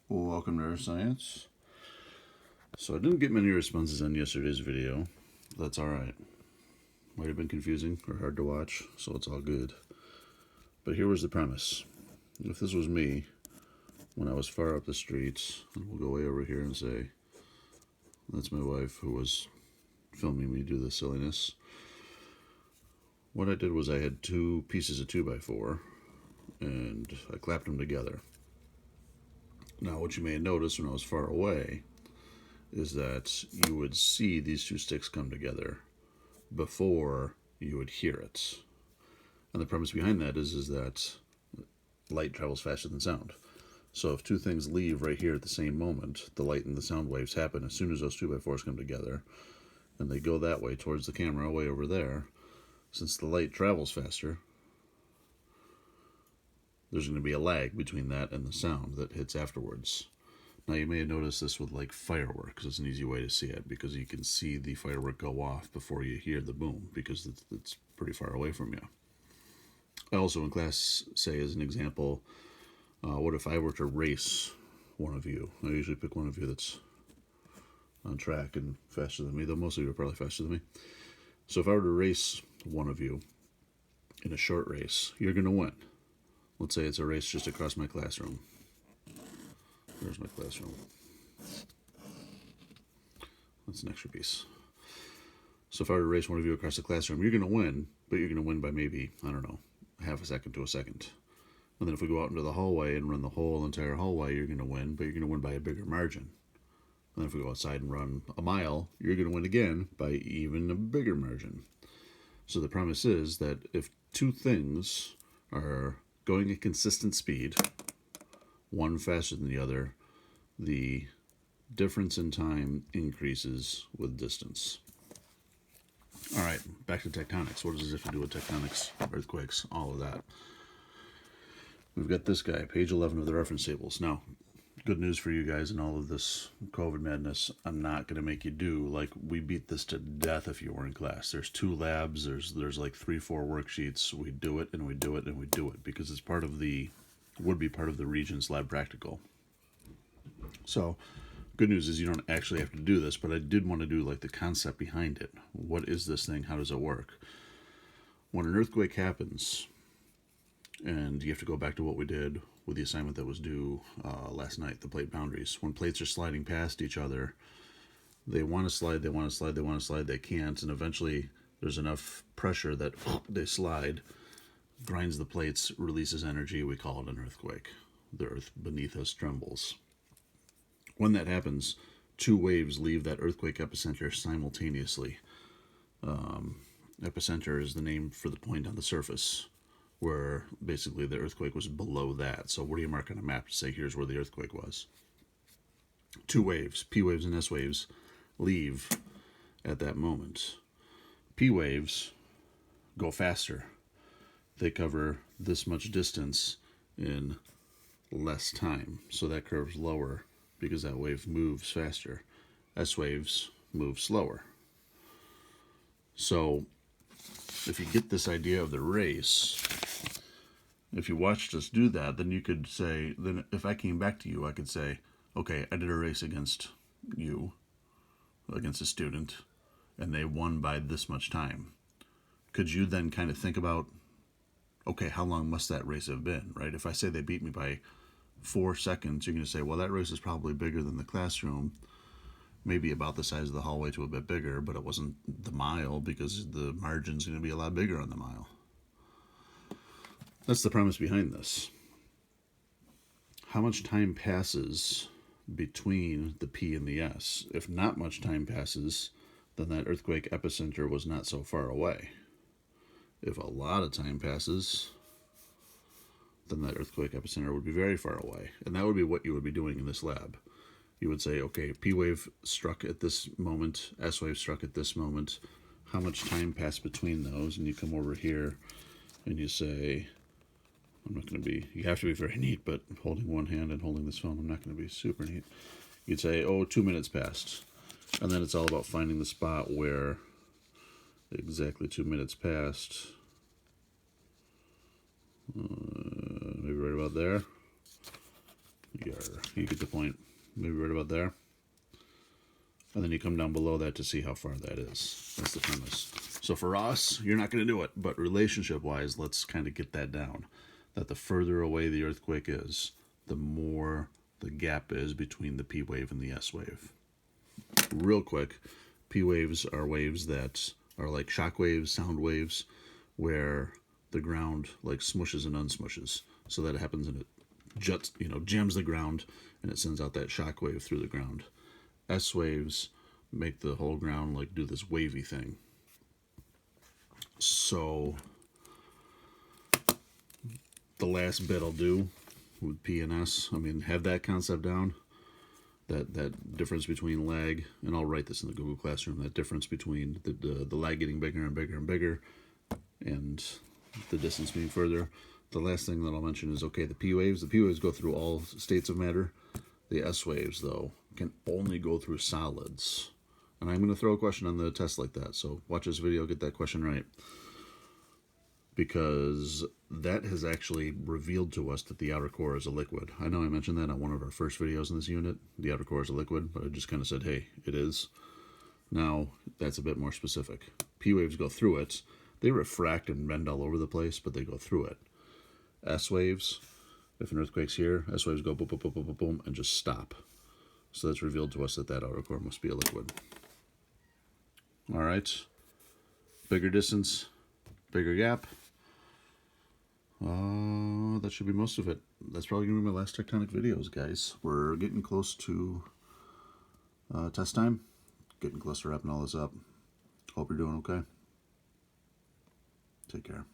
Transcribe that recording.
Welcome to Earth Science. So I didn't get many responses on yesterday's video. That's alright. Might have been confusing or hard to watch, so it's all good. But here was the premise. If this was me, when I was far up the streets, and we'll go way over here and say, that's my wife who was filming me do this silliness. What I did was I had two pieces of 2x4, and I clapped them together. Now what you may have noticed when I was far away is that you would see these two sticks come together before you would hear it. And the premise behind that is that light travels faster than sound. So if two things leave right here at the same moment, the light and the sound waves happen as soon as those 2x4s come together, and they go that way towards the camera way over there. Since the light travels faster, there's going to be a lag between that and the sound that hits afterwards. Now you may have noticed this with like fireworks. It's an easy way to see it because you can see the firework go off before you hear the boom because it's pretty far away from you. I also in class say as an example, what if I were to race one of you? I usually pick one of you that's on track and faster than me, though most of you are probably faster than me. So if I were to race one of you in a short race, you're going to win. Let's say it's a race just across my classroom. There's my classroom. That's an extra piece. So if I were to race one of you across the classroom, you're going to win, but you're going to win by maybe, I don't know, half a second to a second. And then if we go out into the hallway and run the whole entire hallway, you're going to win, but you're going to win by a bigger margin. And then if we go outside and run a mile, you're going to win again by even a bigger margin. So the premise is that if two things are going at consistent speed, one faster than the other, the difference in time increases with distance. All right, back to tectonics. What does this have to do with tectonics, earthquakes, all of that? We've got this guy, page 11 of the reference tables. Now, good news for you guys in all of this COVID madness. I'm not going to make you do like we beat this to death if you were in class. There's 2 labs. There's like 3-4 worksheets. We do it and we do it and we do it because it's would be part of the Regents lab practical. So, good news is you don't actually have to do this, but I did want to do like the concept behind it. What is this thing? How does it work? When an earthquake happens, and you have to go back to what we did with the assignment that was due last night, the plate boundaries. When plates are sliding past each other, they want to slide, they can't, and eventually there's enough pressure that they slide, grinds the plates, releases energy. We call it an earthquake. The earth beneath us trembles. When that happens, 2 waves leave that earthquake epicenter simultaneously. Epicenter is the name for the point on the surface where basically the earthquake was below that. So what do you mark on a map to say here's where the earthquake was? 2 waves, P waves and S waves, leave at that moment. P waves go faster. They cover this much distance in less time. So that curve's lower because that wave moves faster. S waves move slower. So if you get this idea of the race, if you watched us do that, then you could say, then if I came back to you, I could say, okay, I did a race against you, against a student, and they won by this much time. Could you then kind of think about, okay, how long must that race have been, right? If I say they beat me by 4 seconds, you're going to say, well, that race is probably bigger than the classroom, maybe about the size of the hallway to a bit bigger, but it wasn't the mile because the margin's going to be a lot bigger on the mile. That's the premise behind this. How much time passes between the P and the S? If not much time passes, then that earthquake epicenter was not so far away. If a lot of time passes, then that earthquake epicenter would be very far away. And that would be what you would be doing in this lab. You would say, okay, P wave struck at this moment, S wave struck at this moment. How much time passed between those? And you come over here and you say, you have to be very neat, but holding one hand and holding this phone, I'm not going to be super neat. You'd say, 2 minutes passed. And then it's all about finding the spot where exactly 2 minutes passed. Maybe right about there. You get the point. Maybe right about there. And then you come down below that to see how far that is. That's the premise. So for us, you're not going to do it. But relationship-wise, let's kind of get that down. That the further away the earthquake is, the more the gap is between the P wave and the S wave. Real quick, P waves are waves that are like shock waves, sound waves, where the ground like smushes and unsmushes. So that happens and it jams the ground and it sends out that shock wave through the ground. S waves make the whole ground like do this wavy thing. So the last bit I'll do with P and S, I mean, have that concept down. That difference between lag, and I'll write this in the Google Classroom, that difference between the lag getting bigger and bigger and bigger and the distance being further. The last thing that I'll mention is, okay, the P waves go through all states of matter. The S waves, though, can only go through solids. And I'm going to throw a question on the test like that, so watch this video, get that question right. Because that has actually revealed to us that the outer core is a liquid. I know I mentioned that on one of our first videos in this unit. The outer core is a liquid, but I just kind of said, hey, it is. Now, that's a bit more specific. P waves go through it. They refract and bend all over the place, but they go through it. S waves, if an earthquake's here, S waves go boom, boom, boom, boom, boom, boom, and just stop. So that's revealed to us that that outer core must be a liquid. All right. Bigger distance, bigger gap. That should be most of it. That's probably going to be my last tectonic videos, guys. We're getting close to test time. Getting close to wrapping all this up. Hope you're doing okay. Take care.